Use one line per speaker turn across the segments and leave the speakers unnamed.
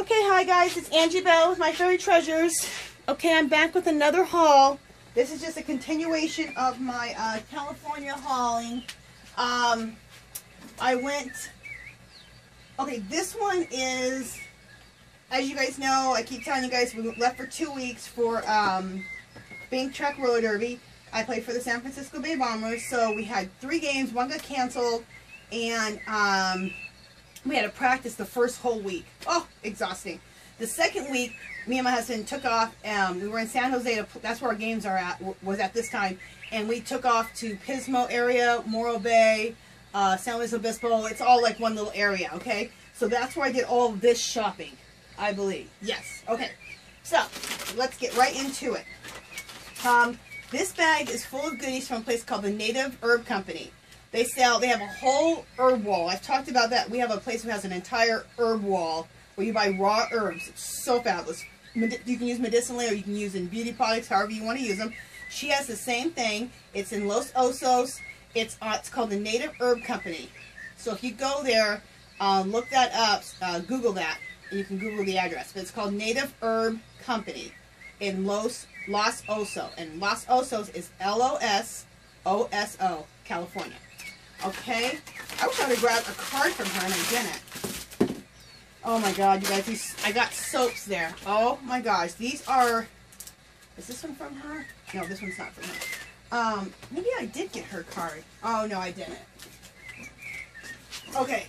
Okay, hi guys, it's Angie Bell with My Fairy Treasures. Okay, I'm back with another haul. This is just a continuation of my California hauling. Okay, this one is, as you guys know, I keep telling you guys, we left for 2 weeks for Bink Track Roller Derby. I played for the San Francisco Bay Bombers, so we had 3 games, 1 got canceled, and we had to practice the first whole week. Oh, exhausting. The second week, me and my husband took off. We were in San Jose. That's where our games are at. Was at this time, and we took off to Pismo area, Morro Bay, San Luis Obispo. It's all like one little area. Okay, so that's where I did all of this shopping, I believe. Yes. Okay. So let's get right into it. This bag is full of goodies from a place called the Native Herb Company. They have a whole herb wall. I've talked about that. We have a place that has an entire herb wall where you buy raw herbs. It's so fabulous. You can use medicinally or you can use in beauty products, however you want to use them. She has the same thing. It's in Los Osos. It's called the Native Herb Company. So if you go there, look that up, Google that, and you can Google the address. But it's called Native Herb Company in Los Osos. And Los Osos is L-O-S-O-S-O, California. Okay, I wish I would have grabbed a card from her and I didn't. Oh my god, you guys, I got soaps there. Oh my gosh, these are, is this one from her? No, this one's not from her. Maybe I did get her card. Oh no, I didn't. Okay,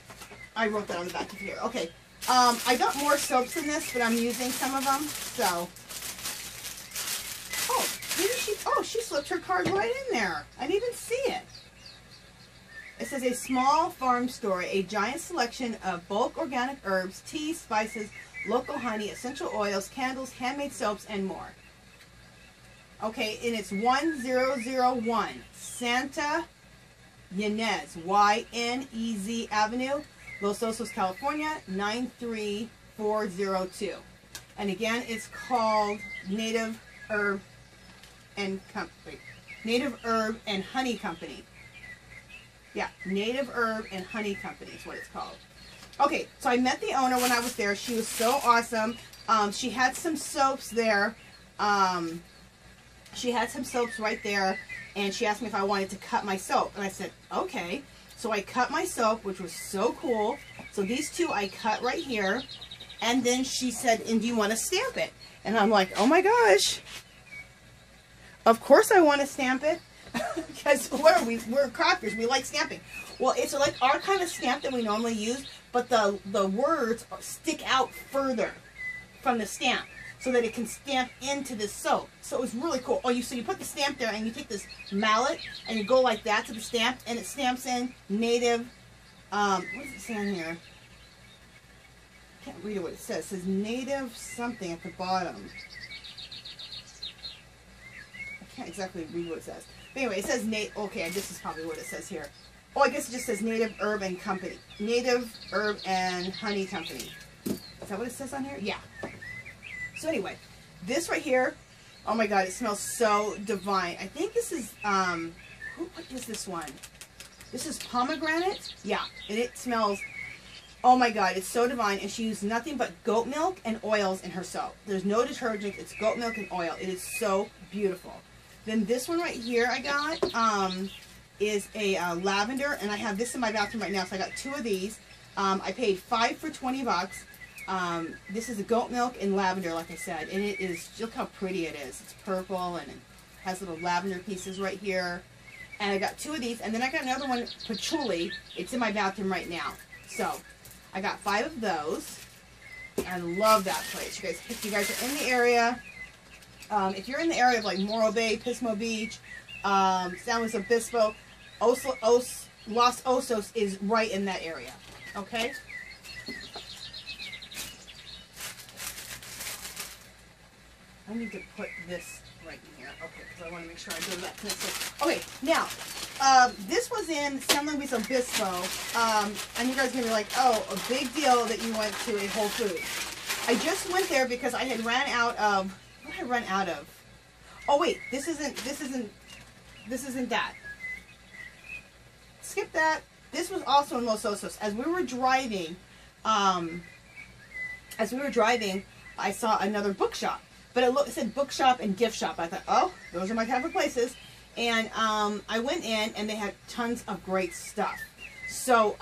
I wrote that on the back of here. Okay, I got more soaps than this, but I'm using some of them, so. Oh, she slipped her card right in there. I didn't even see it. It says a small farm store, a giant selection of bulk organic herbs, teas, spices, local honey, essential oils, candles, handmade soaps, and more. Okay, and it's 1001 Santa Ynez, Y-N-E-Z Avenue, Los Osos, California, 93402. And again, it's called Native Herb and Native Herb and Honey Company. Yeah, Native Herb and Honey Company is what it's called. Okay, so I met the owner when I was there. She was so awesome. She had some soaps there. She had some soaps right there, and she asked me if I wanted to cut my soap. And I said, okay. So I cut my soap, which was so cool. So these two I cut right here. And then she said, and do you want to stamp it? And I'm like, oh my gosh. Of course I want to stamp it. Because what are we? We're crafters. We like stamping. Well, it's like our kind of stamp that we normally use, but the words stick out further from the stamp so that it can stamp into the soap. So it's really cool. Oh, so you put the stamp there, and you take this mallet and you go like that to the stamp, and it stamps in Native. What does it say on here? I can't read what it says. It says Native something at the bottom. I can't exactly read what it says. Anyway, it says okay, this is probably what it says here. Oh, I guess it just says Native Herb and Company. Native Herb and Honey Company. Is that what it says on here? Yeah. So anyway, this right here, oh my god, it smells so divine. I think this is, what is this one? This is pomegranate? Yeah, and it smells, oh my god, it's so divine. And she used nothing but goat milk and oils in her soap. There's no detergent, it's goat milk and oil. It is so beautiful. Then this one right here I got is a lavender, and I have this in my bathroom right now, so I got 2 of these. I paid 5 for 20 bucks. This is a goat milk and lavender, like I said, and it is, look how pretty it is. It's purple, and it has little lavender pieces right here. And I got 2 of these, and then I got another one, patchouli. It's in my bathroom right now. So, I got 5 of those. I love that place. You guys, if you guys are in the area, if you're in the area of like Morro Bay, Pismo Beach, San Luis Obispo, Los Osos is right in that area. Okay? I need to put this right in here. Okay, because I want to make sure I go to that place. Okay, now, this was in San Luis Obispo, and you guys are going to be like, oh, a big deal that you went to a Whole Foods. I just went there because I had ran out of, what did I run out of? Oh wait, this isn't that. Skip that. This was also in Los Osos. As we were driving, as we were driving, I saw another bookshop. But it said bookshop and gift shop. I thought, oh, those are my type of places. And I went in, and they had tons of great stuff. So,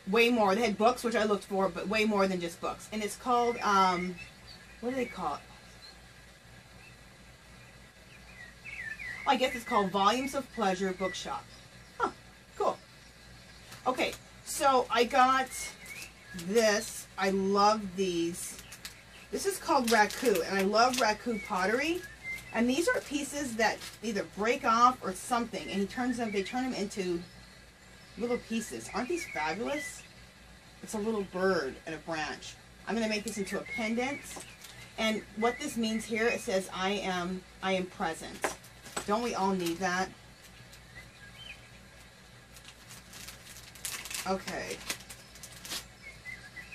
way more. They had books, which I looked for, but way more than just books. And it's called, what do they call it? I guess it's called Volumes of Pleasure Bookshop. Huh, cool. Okay, so I got this. I love these. This is called raku, and I love raku pottery. And these are pieces that either break off or something, and they turn them into little pieces. Aren't these fabulous? It's a little bird and a branch. I'm going to make this into a pendant. And what this means here, it says, I am present. Don't we all need that? Okay.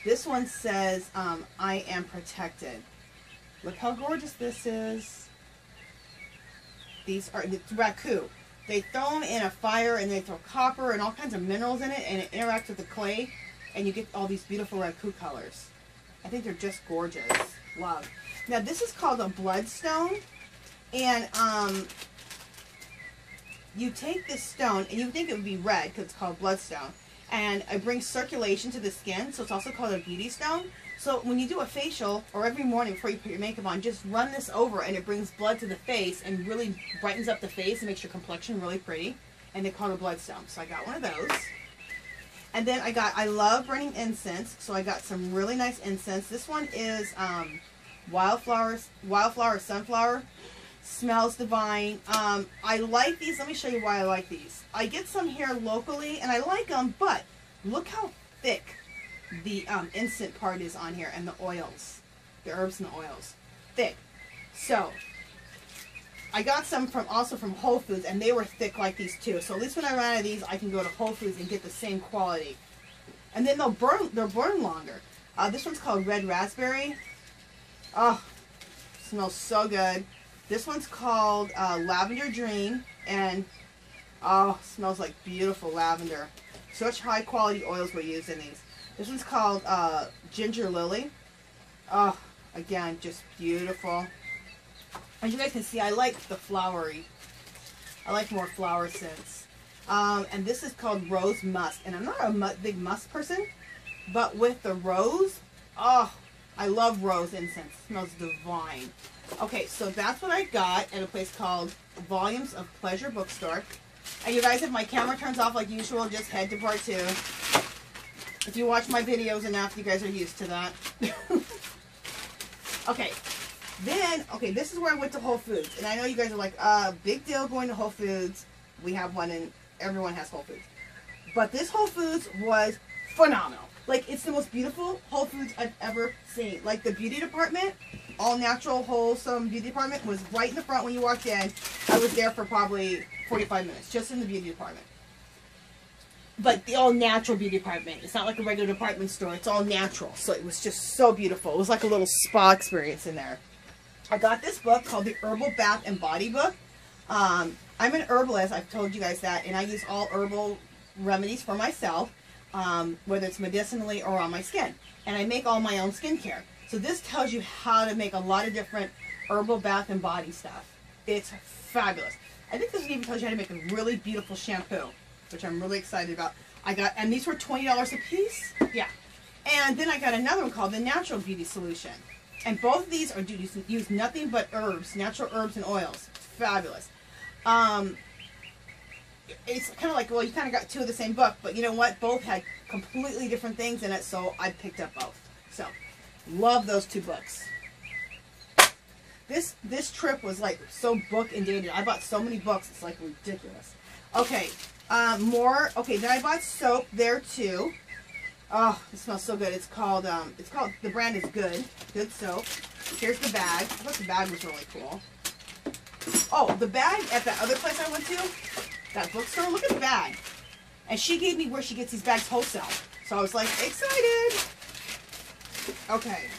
This one says, I am protected. Look how gorgeous this is. These are, it's raku. They throw them in a fire, and they throw copper and all kinds of minerals in it, and it interacts with the clay, and you get all these beautiful raku colors. I think they're just gorgeous. Love. Now this is called a bloodstone, and you take this stone, and you think it would be red because it's called bloodstone, and it brings circulation to the skin, so it's also called a beauty stone. So when you do a facial, or every morning before you put your makeup on, just run this over, and it brings blood to the face and really brightens up the face and makes your complexion really pretty. And they call it a bloodstone. So I got one of those. And then I love burning incense, so I got some really nice incense. This one is wildflower sunflower. Smells divine. I like these. Let me show you why I like these. I get some here locally, and I like them, but look how thick the incense part is on here, and the oils, the herbs and the oils, thick. So I got some also from Whole Foods, and they were thick like these too. So at least when I run out of these, I can go to Whole Foods and get the same quality. And then they'll burn longer. This one's called Red Raspberry. Oh, smells so good. This one's called Lavender Dream, and oh, smells like beautiful lavender. Such high quality oils were used in these. This one's called Ginger Lily. Oh, again, just beautiful. As you guys can see, I like the flowery. I like more flower scents. And this is called Rose Musk. And I'm not a big musk person, but with the rose, oh, I love rose incense. It smells divine. Okay, so that's what I got at a place called Volumes of Pleasure Bookstore. And you guys, if my camera turns off like usual, just head to part 2. If you watch my videos enough, you guys are used to that. Okay. Then, okay, this is where I went to Whole Foods. And I know you guys are like, big deal going to Whole Foods. We have one, and everyone has Whole Foods. But this Whole Foods was phenomenal. Like, it's the most beautiful Whole Foods I've ever seen. Like, the beauty department, all natural, wholesome beauty department, was right in the front when you walked in. I was there for probably 45 minutes, just in the beauty department. But the all natural beauty department. It's not like a regular department store. It's all natural. So it was just so beautiful. It was like a little spa experience in there. I got this book called the Herbal Bath and Body Book. I'm an herbalist. I've told you guys that. And I use all herbal remedies for myself, whether it's medicinally or on my skin. And I make all my own skincare. So this tells you how to make a lot of different herbal bath and body stuff. It's fabulous. I think this even tells you how to make a really beautiful shampoo, which I'm really excited about. And these were $20 a piece. Yeah. And then I got another one called the Natural Beauty Solution. And both of these use nothing but herbs, natural herbs and oils. It's fabulous. It's kind of like, well, you kind of got two of the same book, but you know what? Both had completely different things in it, so I picked up both. So, love those two books. This trip was like so book inundated. I bought so many books, it's like ridiculous. Okay, more. Okay, then I bought soap there too. Oh, it smells so good. It's called the brand is Good Soap. Here's the bag. I thought the bag was really cool. Oh, the bag at that other place I went to, that bookstore, look at the bag. And she gave me where she gets these bags wholesale. So I was like, excited. Okay.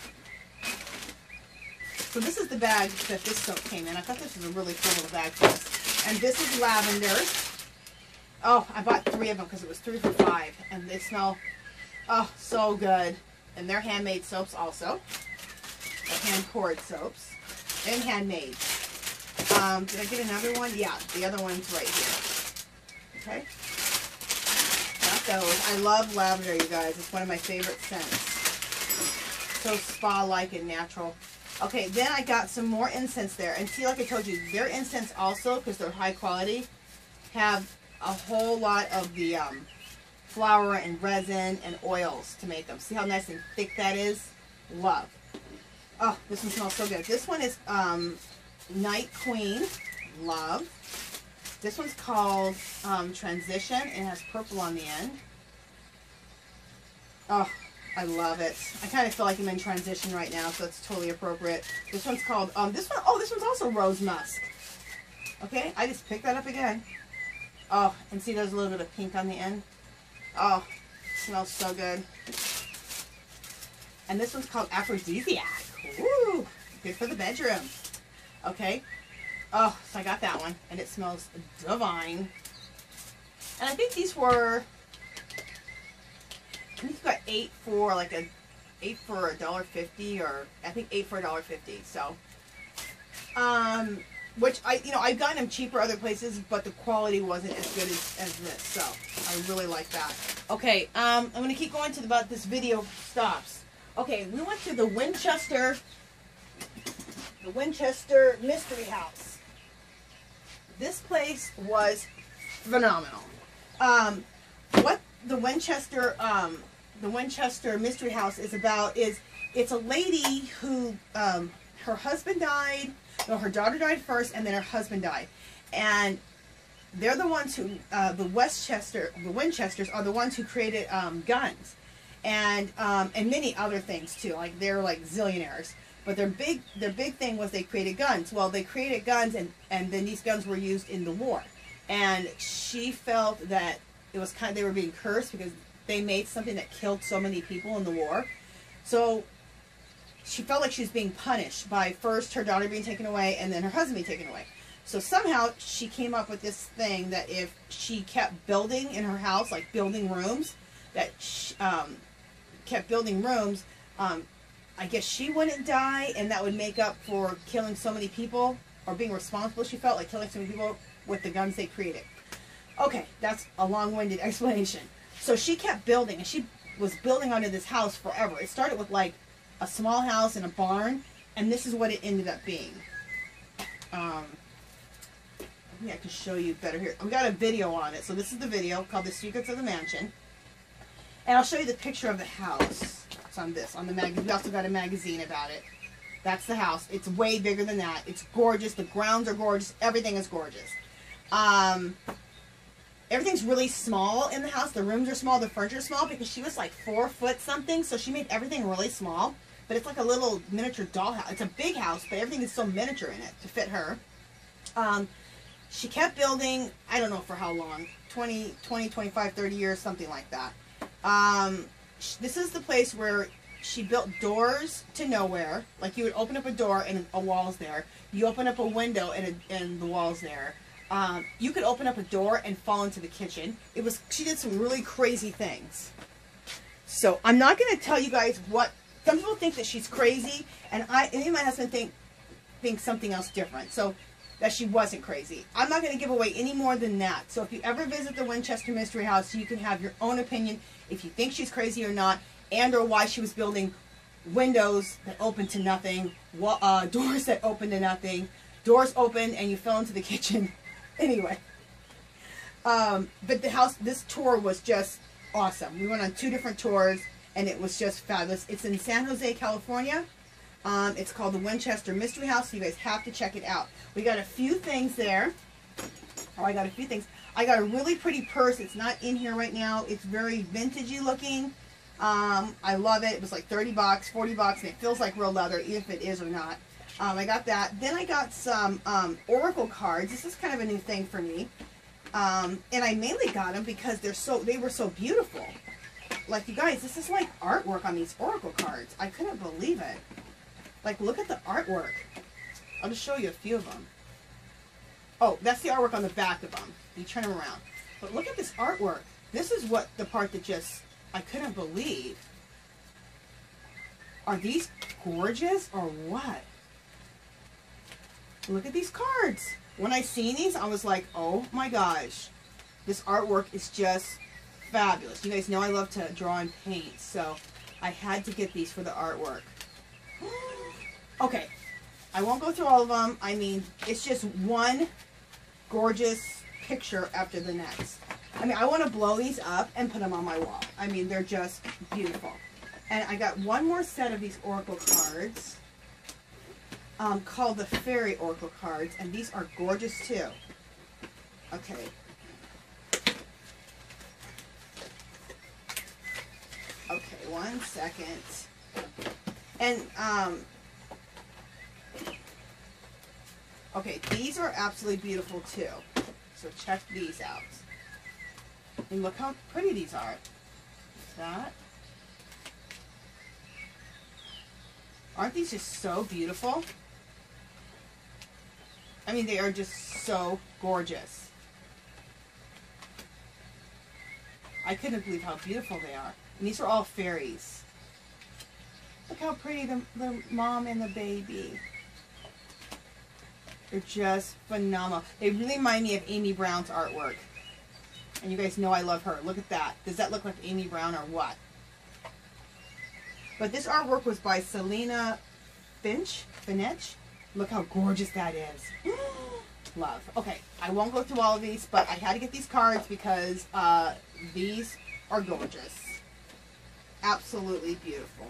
So this is the bag that this soap came in. I thought this was a really cool little bag for us. And this is lavender. Oh, I bought 3 of them because it was 3 for $5. And they smell, oh, so good. And they're handmade soaps also. They're hand-poured soaps. And handmade. Did I get another one? Yeah, the other one's right here. Okay. Got those. I love lavender, you guys. It's one of my favorite scents. So spa-like and natural. Okay, then I got some more incense there. And see, like I told you, their incense also, because they're high quality, have a whole lot of the flour and resin and oils to make them. See how nice and thick that is? Love. Oh, this one smells so good. This one is Night Queen. Love. This one's called Transition. It has purple on the end. Oh, I love it. I kind of feel like I'm in transition right now, so it's totally appropriate. This one's called, this one's also Rose Musk. Okay, I just picked that up again. Oh, and see there's a little bit of pink on the end. Oh, smells so good. And this one's called Aphrodisiac. Woo! Good for the bedroom. Okay. Oh, so I got that one. And it smells divine. And I think these were, I think you got $8 for $1.50, or I think $8 for $1.50. So, which I've gotten them cheaper other places, but the quality wasn't as good as this. So I really like that. Okay, I'm gonna keep going to about this video stops. Okay, we went to the Winchester Mystery House. This place was phenomenal. What the Winchester Mystery House is about is it's a lady who her husband died. No, her daughter died first, and then her husband died, and they're the ones who the Winchesters are the ones who created guns, and many other things too. Like they're like zillionaires, but their big thing was they created guns. Well, they created guns, and then these guns were used in the war, and she felt that it was they were being cursed because they made something that killed so many people in the war. So she felt like she was being punished by first her daughter being taken away and then her husband being taken away. So somehow she came up with this thing that if she kept building in her house, like building rooms, that she, kept building rooms, I guess she wouldn't die, and that would make up for killing so many people, or being responsible, she felt, like killing so many people with the guns they created. Okay, that's a long-winded explanation. So she kept building, and she was building onto this house forever. It started with like a small house and a barn, and this is what it ended up being. Maybe I can show you better here. We got a video on it, so this is the video called The Secrets of the Mansion. And I'll show you the picture of the house. It's on the magazine. We also got a magazine about it. That's the house. It's way bigger than that. It's gorgeous. The grounds are gorgeous. Everything is gorgeous. Everything's really small in the house. The rooms are small. The furniture is small because she was like 4 foot something, so she made everything really small. But it's like a little miniature dollhouse. It's a big house, but everything is so miniature in it to fit her. She kept building, I don't know for how long, 20, 25, 30 years, something like that. This is the place where she built doors to nowhere. Like you would open up a door and a wall's there. You open up a window and the wall's there. You could open up a door and fall into the kitchen. She did some really crazy things. So I'm not going to tell you guys what. Some people think that she's crazy, and me and my husband think something else different. So that she wasn't crazy. I'm not going to give away any more than that. So if you ever visit the Winchester Mystery House, you can have your own opinion if you think she's crazy or not, and or why she was building windows that open to nothing, doors that open to nothing, doors open and you fell into the kitchen. Anyway, but the house, this tour was just awesome. We went on 2 different tours, and it was just fabulous. It's in San Jose, California. It's called the Winchester Mystery House, so you guys have to check it out. We got a few things there. Oh, I got a few things. I got a really pretty purse. It's not in here right now. It's very vintagey looking. I love it. It was like 30 bucks, 40 bucks, and it feels like real leather, even if it is or not. I got that. Then I got some oracle cards. This is kind of a new thing for me. And I mainly got them because they were so beautiful. Like, you guys, this is like artwork on these oracle cards. I couldn't believe it. Like, look at the artwork. I'll just show you a few of them. Oh, that's the artwork on the back of them. You turn them around. But look at this artwork. This is what the part that just, I couldn't believe. Are these gorgeous or what? Look at these cards. When I seen these, I was like, oh my gosh. This artwork is just fabulous. You guys know I love to draw and paint, so I had to get these for the artwork. Okay, I won't go through all of them. I mean, it's just one gorgeous picture after the next. I mean, I want to blow these up and put them on my wall. I mean, they're just beautiful. And I got one more set of these Oracle cards called the Fairy Oracle cards, and these are gorgeous too. Okay. Okay, 1 second. And, okay, these are absolutely beautiful too. So check these out. And look how pretty these are. That. Aren't these just so beautiful? I mean, they are just so gorgeous. I couldn't believe how beautiful they are. And these are all fairies. Look how pretty the mom and the baby. They're just phenomenal. They really remind me of Amy Brown's artwork. And you guys know I love her. Look at that. Does that look like Amy Brown or what? But this artwork was by Selena Finch. Look how gorgeous that is. Love. Okay, I won't go through all of these, but I had to get these cards because these are gorgeous. Absolutely beautiful.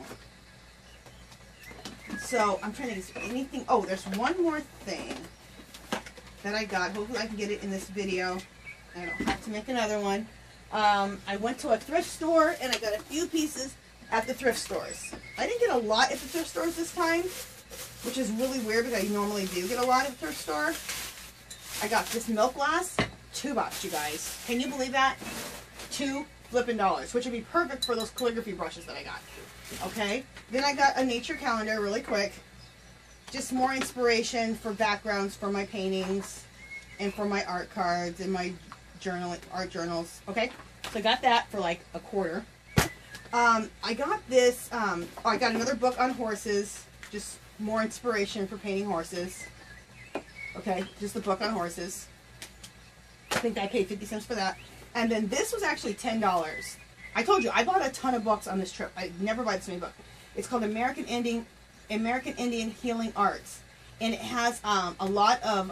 So, I'm trying to get anything. Oh, there's one more thing that I got. Hopefully I can get it in this video. I don't have to make another one. I went to a thrift store and I got a few pieces at the thrift stores. I didn't get a lot at the thrift stores this time, which is really weird because I normally do get a lot at the thrift store. I got this milk glass, $2, you guys. Can you believe that? $2 flippin' dollars, which would be perfect for those calligraphy brushes that I got. Okay, then I got a nature calendar really quick. Just more inspiration for backgrounds for my paintings and for my art cards and my art journals. Okay, so I got that for like $1. I got this, I got another book on horses, just more inspiration for painting horses. Okay, just a book on horses. I think I paid 50 cents for that. And then this was actually $10. I told you, I bought a ton of books on this trip. I never buy this many books. It's called American Indian Healing Arts. And it has a lot of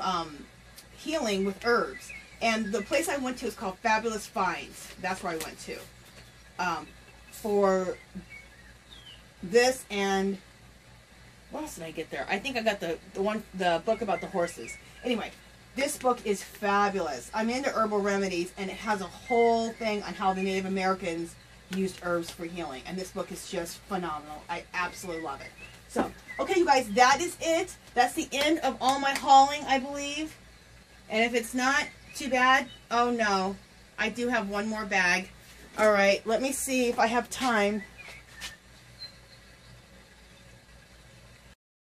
healing with herbs. And the place I went to is called Fabulous Finds. That's where I went to. For this and what else did I get there? I think I got the book about the horses. Anyway, this book is fabulous. I'm into herbal remedies, and it has a whole thing on how the Native Americans used herbs for healing. And this book is just phenomenal. I absolutely love it. So, okay, you guys, that is it. That's the end of all my hauling, I believe. And if it's not too bad, oh no, I do have one more bag. All right, let me see if I have time